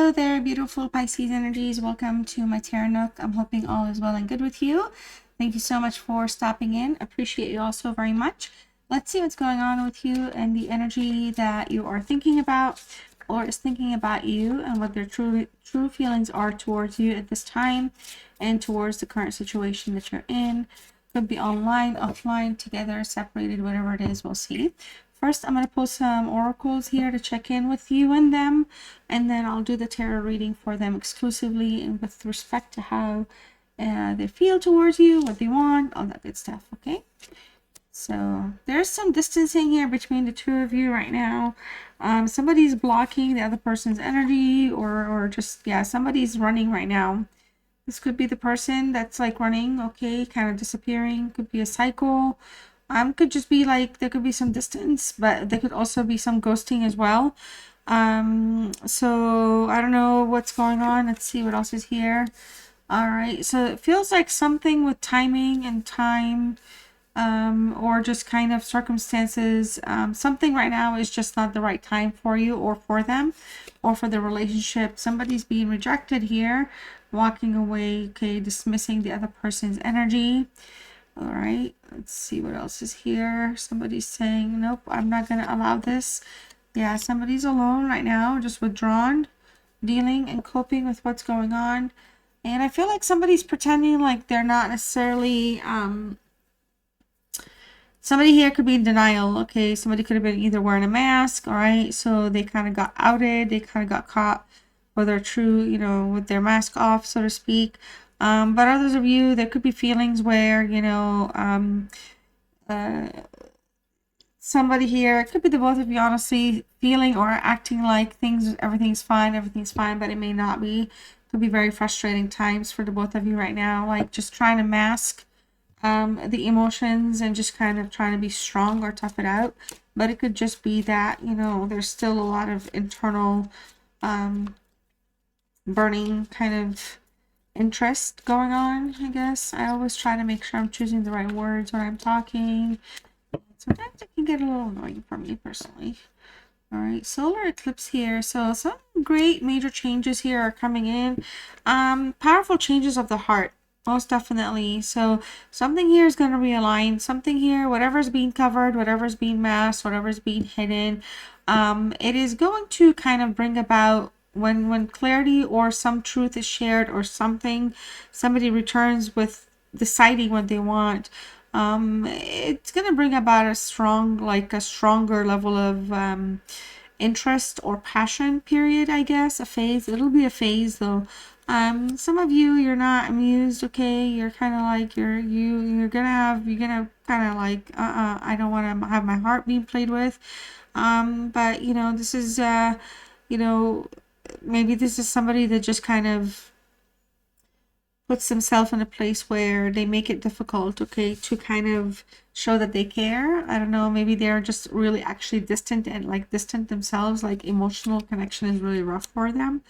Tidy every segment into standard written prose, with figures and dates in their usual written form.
Hello there, beautiful Pisces energies. Welcome to my Tarot Nook. I'm hoping all is well and good with you. Thank you so much for stopping in. Appreciate you all so very much. Let's see what's going on with you and the energy that you are thinking about or is thinking about you, and what their true feelings are towards you at this time and towards the current situation that you're in. Could be online, offline, together, separated, whatever it is, we'll see. First, I'm going to pull some oracles here to check in with you and them, and then I'll do the tarot reading for them exclusively and with respect to how they feel towards you, what they want, all that good stuff, okay? So there's some distancing here between the two of you right now. Somebody's blocking the other person's energy, or just, yeah, somebody's running right now. This could be the person that's like running, okay, kind of disappearing. Could be a cycle. Could just be like, there could be some distance, but there could also be some ghosting as well. So I don't know what's going on. Let's see what else is here. All right, so it feels like something with timing and time, or just kind of circumstances. Something right now is just not the right time for you or for them or for the relationship. Somebody's being rejected here, walking away, okay, dismissing the other person's energy. All right, let's see what else is here. Somebody's saying, nope, I'm not going to allow this. Yeah, somebody's alone right now, just withdrawn, dealing and coping with what's going on. And I feel like somebody's pretending like they're not necessarily, somebody here could be in denial, okay? Somebody could have been either wearing a mask, all right? So they kind of got outed, they kind of got caught with their true, you know, with their mask off, so to speak. But others of you, there could be feelings where, you know, somebody here, it could be the both of you, honestly, feeling or acting like everything's fine, but it may not be. It could be very frustrating times for the both of you right now, like just trying to mask the emotions and just kind of trying to be strong or tough it out. But it could just be that, you know, there's still a lot of internal burning kind of interest going on, I guess. I always try to make sure I'm choosing the right words when I'm talking. Sometimes it can get a little annoying for me personally. All right, solar eclipse here. So some great major changes here are coming in. Powerful changes of the heart, most definitely. So something here is going to realign. Something here, whatever's being covered, whatever's being masked, whatever's being hidden, it is going to kind of bring about when clarity or some truth is shared, or somebody returns with deciding what they want. It's going to bring about a stronger level of interest or passion, period, I guess. A phase. It'll be a phase though. Some of you, you're not amused, okay? You're kind of like, you're gonna kind of like, I don't want to have my heart being played with. But you know, this is, you know, maybe this is somebody that just kind of puts themselves in a place where they make it difficult, okay, to kind of show that they care. I don't know, maybe they're just really actually distant and like distant themselves, like emotional connection is really rough for them.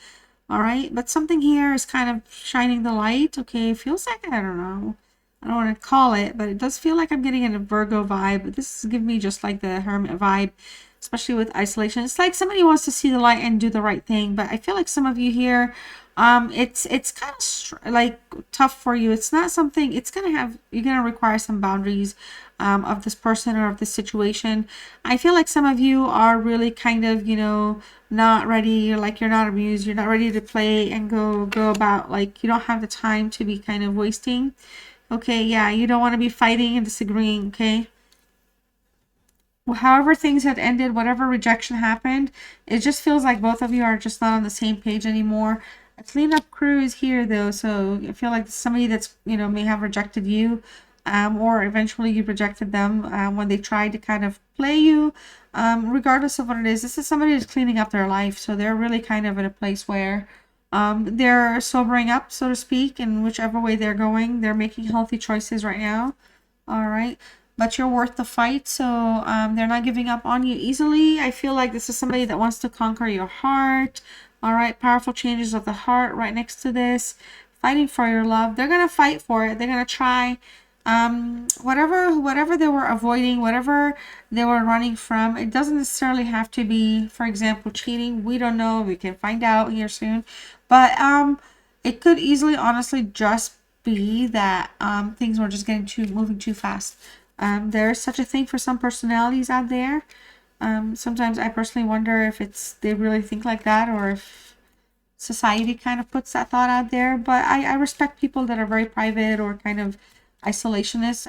All right, but something here is kind of shining the light, okay? It feels like, I don't know, I don't want to call it, but it does feel like I'm getting a Virgo vibe. But this is giving me just like the Hermit vibe, especially with isolation. It's like somebody wants to see the light and do the right thing. But I feel like some of you here, it's kind of like tough for you. It's not something, it's gonna have, you're gonna require some boundaries of this person or of this situation. I feel like some of you are really kind of, you know, not ready. You're like, you're not amused, you're not ready to play and go about, like, you don't have the time to be kind of wasting. Okay, yeah, you don't want to be fighting and disagreeing, okay? Well, however things had ended, whatever rejection happened, it just feels like both of you are just not on the same page anymore. A cleanup crew is here though, so I feel like somebody that's, you know, may have rejected you, or eventually you rejected them when they tried to kind of play you. Regardless of what it is, this is somebody who's cleaning up their life, so they're really kind of in a place where they're sobering up, so to speak, in whichever way they're going. They're making healthy choices right now. All right, but you're worth the fight, so they're not giving up on you easily. I feel like this is somebody that wants to conquer your heart. All right, powerful changes of the heart right next to this. Fighting for your love. They're going to fight for it. They're going to try. whatever they were avoiding, whatever they were running from, it doesn't necessarily have to be, for example, cheating. We don't know. We can find out here soon. But it could easily, honestly, just be that things were just moving too fast. There's such a thing for some personalities out there. Sometimes I personally wonder if they really think like that, or if society kind of puts that thought out there. But I respect people that are very private or kind of isolationist.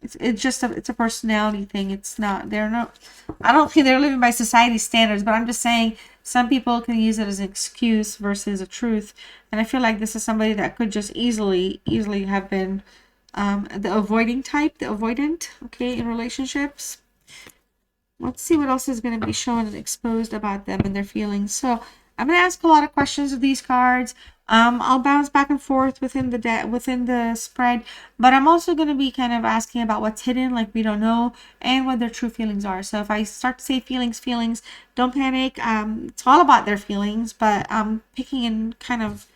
It's a personality thing. It's not, they're not, I don't think they're living by society standards, but I'm just saying some people can use it as an excuse versus a truth. And I feel like this is somebody that could just easily have been the avoiding type, the avoidant, okay, in relationships. Let's see what else is going to be shown and exposed about them and their feelings. So I'm going to ask a lot of questions of these cards. I'll bounce back and forth within the spread, but I'm also going to be kind of asking about what's hidden, like we don't know, and what their true feelings are. So if I start to say feelings, don't panic. It's all about their feelings, but I'm picking and kind of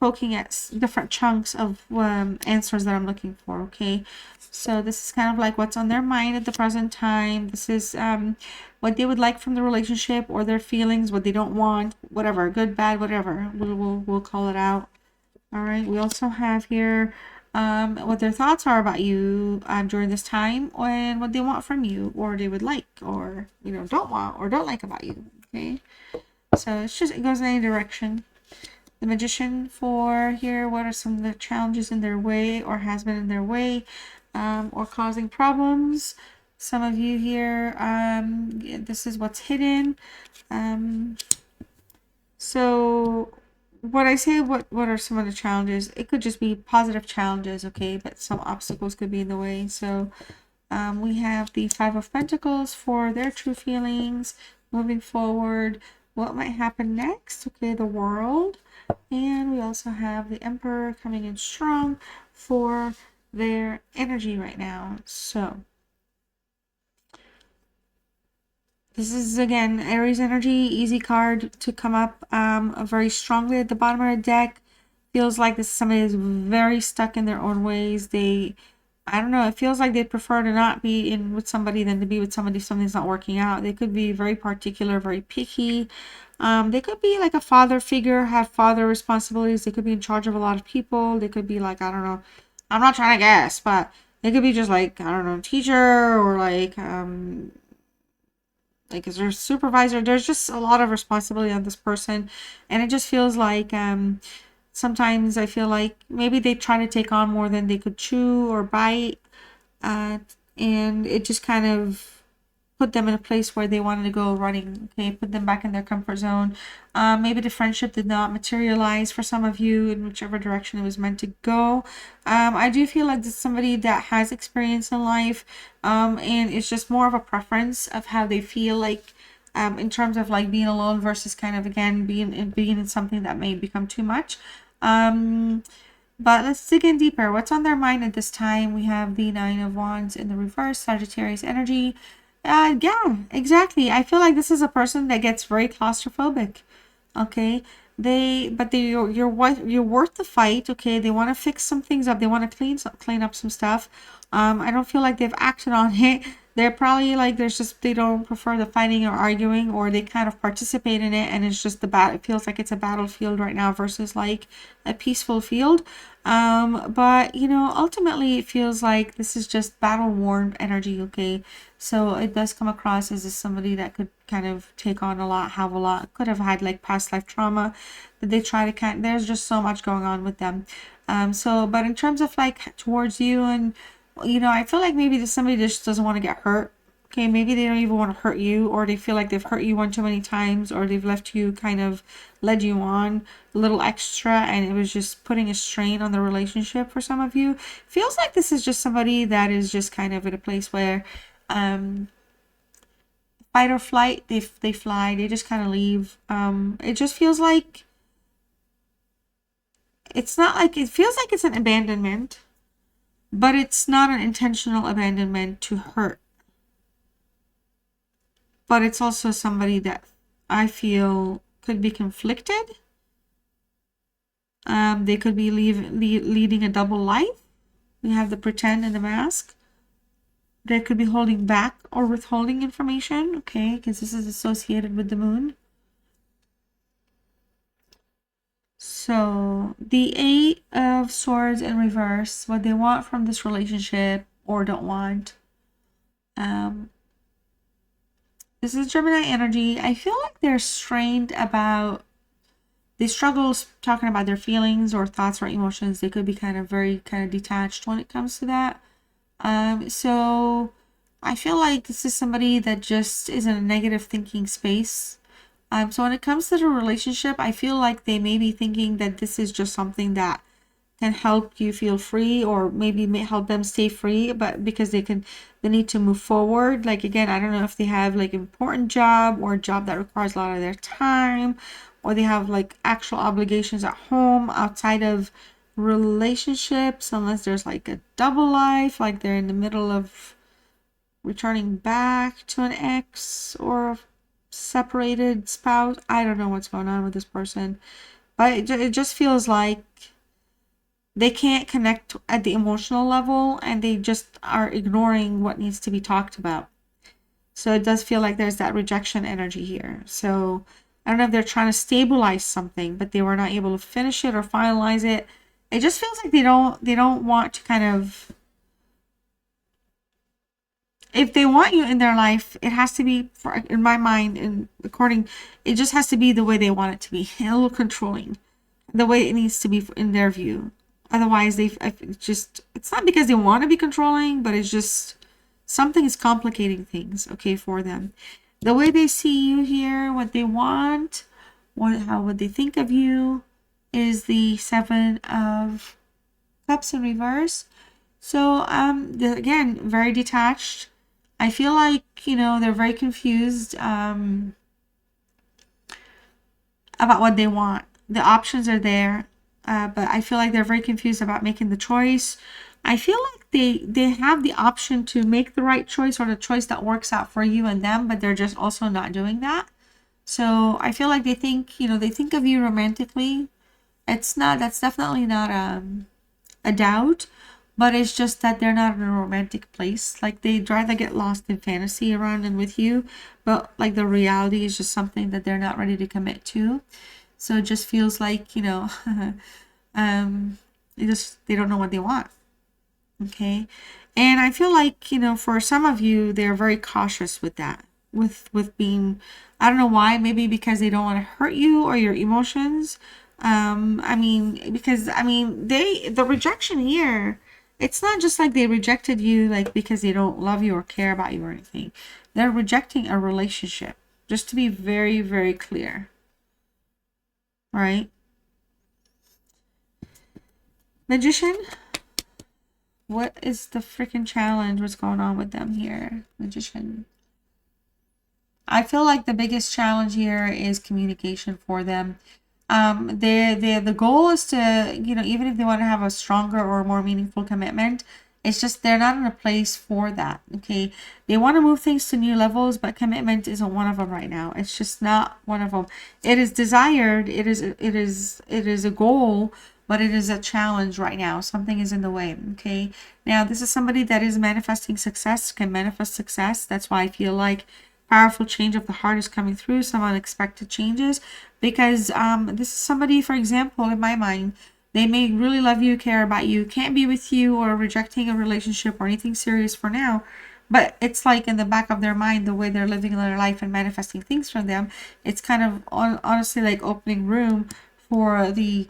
poking at different chunks of answers that I'm looking for. Okay, so this is kind of like what's on their mind at the present time. This is what they would like from the relationship or their feelings, what they don't want, whatever, good, bad, whatever. We'll call it out. All right. We also have here what their thoughts are about you during this time, and what they want from you, or they would like, or don't want or don't like about you. Okay. So it goes in any direction. The Magician for here, what are some of the challenges in their way or has been in their way or causing problems? Some of you here, this is what's hidden. So what I say, what are some of the challenges? It could just be positive challenges, okay, but some obstacles could be in the way. So we have the Five of Pentacles for their true feelings moving forward. What might happen next? Okay, the World. And we also have the Emperor coming in strong for their energy right now. So this is, again, Aries energy, easy card to come up very strongly at the bottom of the deck. Feels like this is somebody who's very stuck in their own ways. I don't know, it feels like they'd prefer to not be with somebody than to be with somebody if something's not working out. They could be very particular, very picky. They could be like a father figure, have father responsibilities. They could be in charge of a lot of people. They could be like, I don't know, I'm not trying to guess, but they could be just like, I don't know, teacher, or like is their supervisor. There's just a lot of responsibility on this person, and it just feels like sometimes I feel like maybe they try to take on more than they could chew or bite, and it just kind of put them in a place where they wanted to go running. Okay, put them back in their comfort zone. Maybe the friendship did not materialize for some of you in whichever direction it was meant to go. I do feel like this is somebody that has experience in life, and it's just more of a preference of how they feel like in terms of like being alone versus kind of, again, being in something that may become too much. But let's dig in deeper. What's on their mind at this time? We have the Nine of Wands in the reverse, Sagittarius energy. Yeah, exactly. I feel like this is a person that gets very claustrophobic. Okay, you're worth the fight. Okay, they want to fix some things up. They want to clean up some stuff. I don't feel like they've acted on it. They're probably like, they don't prefer the fighting or arguing, or they kind of participate in it, and it's just it feels like it's a battlefield right now versus like a peaceful field. But ultimately it feels like this is just battle worn energy. Okay, so it does come across as somebody that could kind of take on a lot, have a lot, could have had like past life trauma that they try to there's just so much going on with them. But in terms of like towards you, and I feel like maybe somebody just doesn't want to get hurt. Okay, maybe they don't even want to hurt you, or they feel like they've hurt you one too many times, or they've left you, kind of led you on a little extra, and it was just putting a strain on the relationship for some of you. Feels like this is just somebody that is just kind of at a place where fight or flight, they fly, they just kind of leave. It just feels like it feels like it's an abandonment, but it's not an intentional abandonment to hurt. But it's also somebody that I feel could be conflicted. They could be leading a double life. We have the pretend and the mask. They could be holding back or withholding information, okay, because this is associated with the moon. So the Eight of Swords in reverse, what they want from this relationship or don't want. This is Gemini energy. I feel like they're strained about, they struggle talking about their feelings or thoughts or emotions. They could be very detached when it comes to that. So I feel like this is somebody that just is in a negative thinking space. So when it comes to the relationship, I feel like they may be thinking that this is just something that can help you feel free, or maybe may help them stay free, but because they need to move forward. Like, again, I don't know if they have like an important job or a job that requires a lot of their time, or they have like actual obligations at home outside of relationships, unless there's like a double life, like they're in the middle of returning back to an ex or a separated spouse. I don't know what's going on with this person, but it just feels like they can't connect at the emotional level, and they just are ignoring what needs to be talked about. So it does feel like there's that rejection energy here. So I don't know if they're trying to stabilize something, but they were not able to finish it or finalize it. It just feels like they don't want to kind of, if they want you in their life, it has to be, in my mind, and according, it just has to be the way they want it to be, a little controlling, the way it needs to be in their view. Otherwise, it's not because they want to be controlling, but it's just something is complicating things, okay, for them. The way they see you here, what they want, what they think of you, is the Seven of Cups in reverse. So, again, very detached. I feel like, they're very confused about what they want. The options are there, but I feel like they're very confused about making the choice. I feel like they have the option to make the right choice or the choice that works out for you and them, but they're just also not doing that. So I feel like they think of you romantically. That's definitely not a doubt, but it's just that they're not in a romantic place. Like, they'd rather get lost in fantasy around and with you, but like the reality is just something that they're not ready to commit to. So it just feels like, they don't know what they want. Okay. And I feel like, for some of you, they're very cautious with that, with being, I don't know why, maybe because they don't want to hurt you or your emotions. The rejection here, it's not just like they rejected you like because they don't love you or care about you or anything. They're rejecting a relationship, just to be very, very clear. Right? Magician, what is the freaking challenge? What's going on with them here? Magician. I feel like the biggest challenge here is communication for them. The goal is to, even if they want to have a stronger or more meaningful commitment, it's just they're not in a place for that. Okay, they want to move things to new levels, but commitment isn't one of them right now. It's just not one of them. It is desired. It is a goal, but it is a challenge right now. Something is in the way. Okay, now this is somebody that is manifesting success, can manifest success. That's why I feel like powerful change of the heart is coming through, some unexpected changes, because this is somebody, for example, in my mind, they may really love you, care about you, can't be with you, or rejecting a relationship or anything serious for now, but it's like in the back of their mind, the way they're living their life and manifesting things from them, it's kind of honestly like opening room for the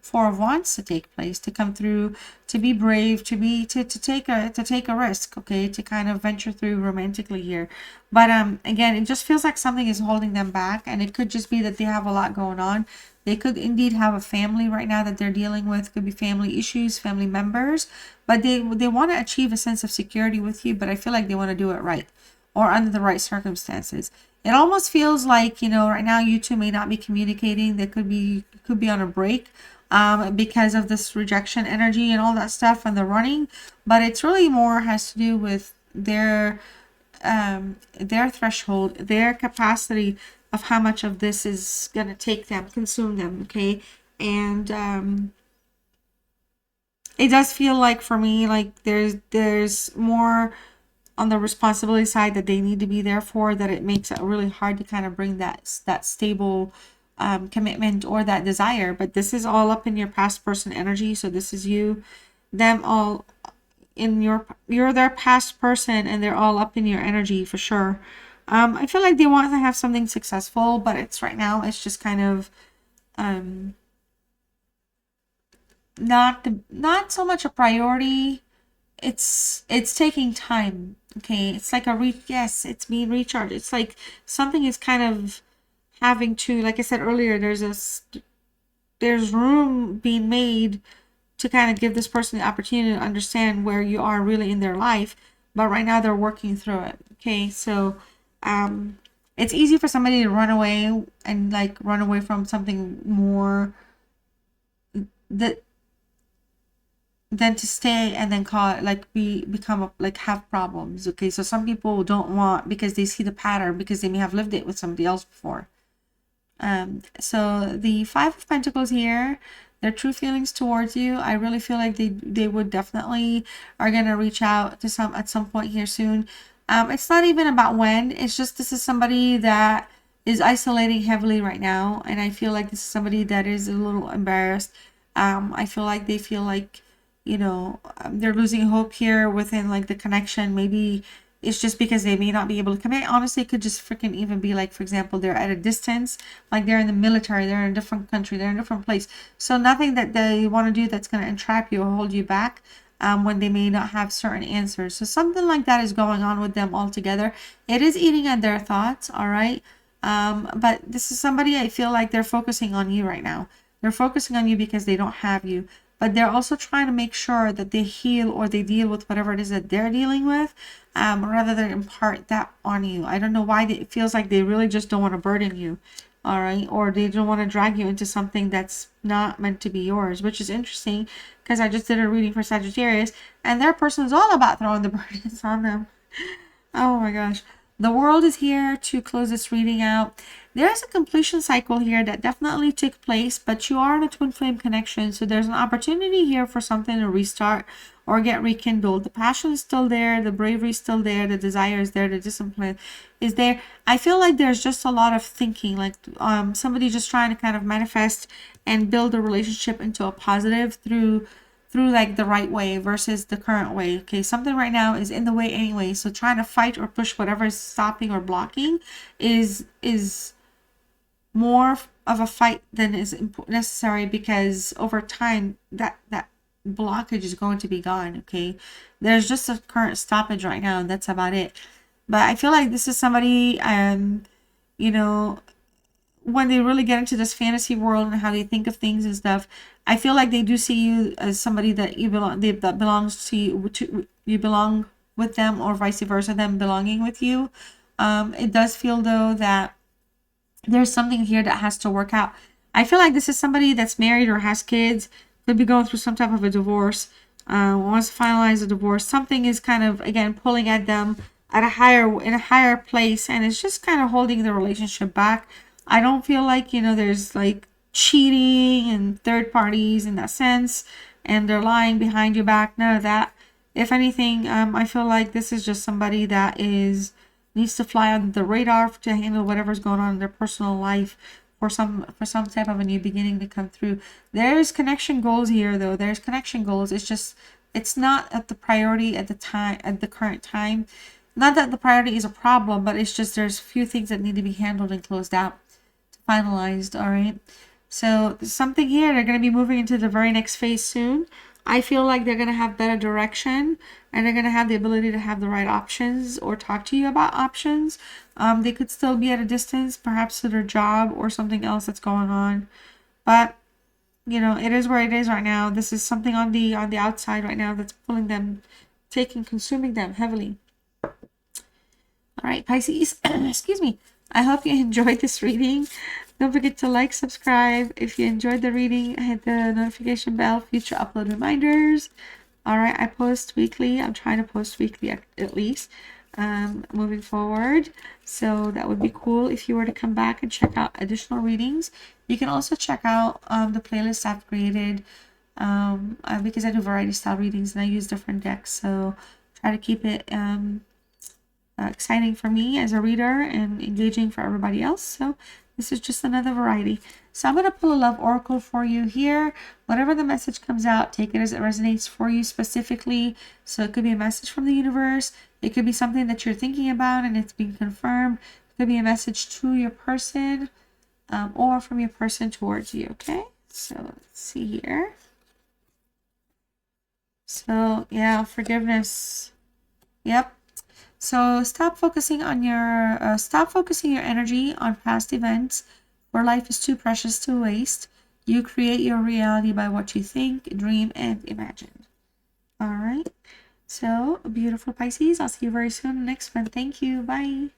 Four of Wands to take place, to come through, to be brave, to take a risk, okay, to kind of venture through romantically here. But again, it just feels like something is holding them back, and it could just be that they have a lot going on. They could indeed have a family right now that they're dealing with, could be family issues, family members, but they want to achieve a sense of security with you, but I feel like they want to do it right, or under the right circumstances. It almost feels like, right now you two may not be communicating. They could be on a break because of this rejection energy and all that stuff and the running. But it's really more has to do with their threshold, their capacity of how much of this is going to take them, consume them, okay? And it does feel like for me, like there's more on the responsibility side that they need to be there for, that it makes it really hard to kind of bring that stable commitment or that desire. But this is all up in your past person energy. So this is you, them all in you're their past person, and they're all up in your energy for sure. I feel like they want to have something successful, but it's right now it's just kind of not so much a priority. It's taking time. Okay, it's like yes, it's being recharged. It's like something is kind of having to, like I said earlier, there's room being made to kind of give this person the opportunity to understand where you are really in their life, but right now they're working through it. Okay, so it's easy for somebody to run away and like run away from something more that than to stay and then call it like like have problems. Okay, so some people don't want, because they see the pattern, because they may have lived it with somebody else before. So the Five of Pentacles here, their true feelings towards you, I really feel like they would definitely are gonna reach out to some at some point here soon. It's not even about when, it's just this is somebody that is isolating heavily right now, and I feel like this is somebody that is a little embarrassed. I feel like they feel like, you know, they're losing hope here within like the connection. Maybe it's just because they may not be able to commit. Honestly, it could just freaking even be like, for example, they're at a distance, like they're in the military, they're in a different country, they're in a different place. So nothing that they want to do that's going to entrap you or hold you back when they may not have certain answers. So something like that is going on with them altogether. It is eating at their thoughts, all right? But this is somebody, I feel like they're focusing on you right now. They're focusing on you because they don't have you. But they're also trying to make sure that they heal or they deal with whatever it is that they're dealing with, rather than impart that on you. I don't know why it feels like they really just don't want to burden you, all right? Or they don't want to drag you into something that's not meant to be yours, which is interesting because I just did a reading for Sagittarius, and their person is all about throwing the burdens on them. Oh my gosh. The world is here to close this reading out. There's a completion cycle here that definitely took place, but you are in a twin flame connection. So there's an opportunity here for something to restart or get rekindled. The passion is still there. The bravery is still there. The desire is there. The discipline is there. I feel like there's just a lot of thinking, like somebody just trying to kind of manifest and build a relationship into a positive through like the right way versus the current way. Okay, something right now is in the way anyway, so trying to fight or push whatever is stopping or blocking is more of a fight than is necessary, because over time that blockage is going to be gone. Okay, there's just a current stoppage right now, and that's about it. But I feel like this is somebody, you know, when they really get into this fantasy world and how they think of things and stuff, I feel like they do see you as somebody that you belong, that belongs to you, you belong with them, or vice versa, them belonging with you. It does feel though that there's something here that has to work out. I feel like this is somebody that's married or has kids, could be going through some type of a divorce, wants to finalize a divorce. Something is kind of, again, pulling at them at in a higher place, and it's just kind of holding the relationship back. I don't feel like, you know, there's like cheating and third parties in that sense, and they're lying behind your back. None of that. If anything, I feel like this is just somebody that needs to fly under the radar to handle whatever's going on in their personal life for some type of a new beginning to come through. There's connection goals here though. There's connection goals. It's just, it's not at the priority at the current time. Not that the priority is a problem, but it's just there's a few things that need to be handled and closed out, finalized. All right, so something here, they're going to be moving into the very next phase soon. I feel like they're going to have better direction, and they're going to have the ability to have the right options or talk to you about options. They could still be at a distance, perhaps to their job or something else that's going on, but you know, it is where it is right now. This is something on the outside right now that's pulling them, consuming them heavily. All right, Pisces, excuse me. I hope you enjoyed this reading. Don't forget to like, subscribe. If you enjoyed the reading, hit the notification bell, future upload reminders. All right, I post weekly. I'm trying to post weekly at least moving forward. So that would be cool if you were to come back and check out additional readings. You can also check out the playlist I've created because I do variety style readings and I use different decks, so try to keep it exciting for me as a reader and engaging for everybody else. So this is just another variety. So I'm going to pull a love oracle for you here. Whatever the message comes out, take it as it resonates for you specifically. So it could be a message from the universe. It could be something that you're thinking about and it's being confirmed. It could be a message to your person or from your person towards you. Okay, so let's see here. So yeah, forgiveness. Yep. So stop focusing your energy on past events, where life is too precious to waste. You create your reality by what you think, dream, and imagine. All right. So beautiful Pisces. I'll see you very soon next one. Thank you. Bye.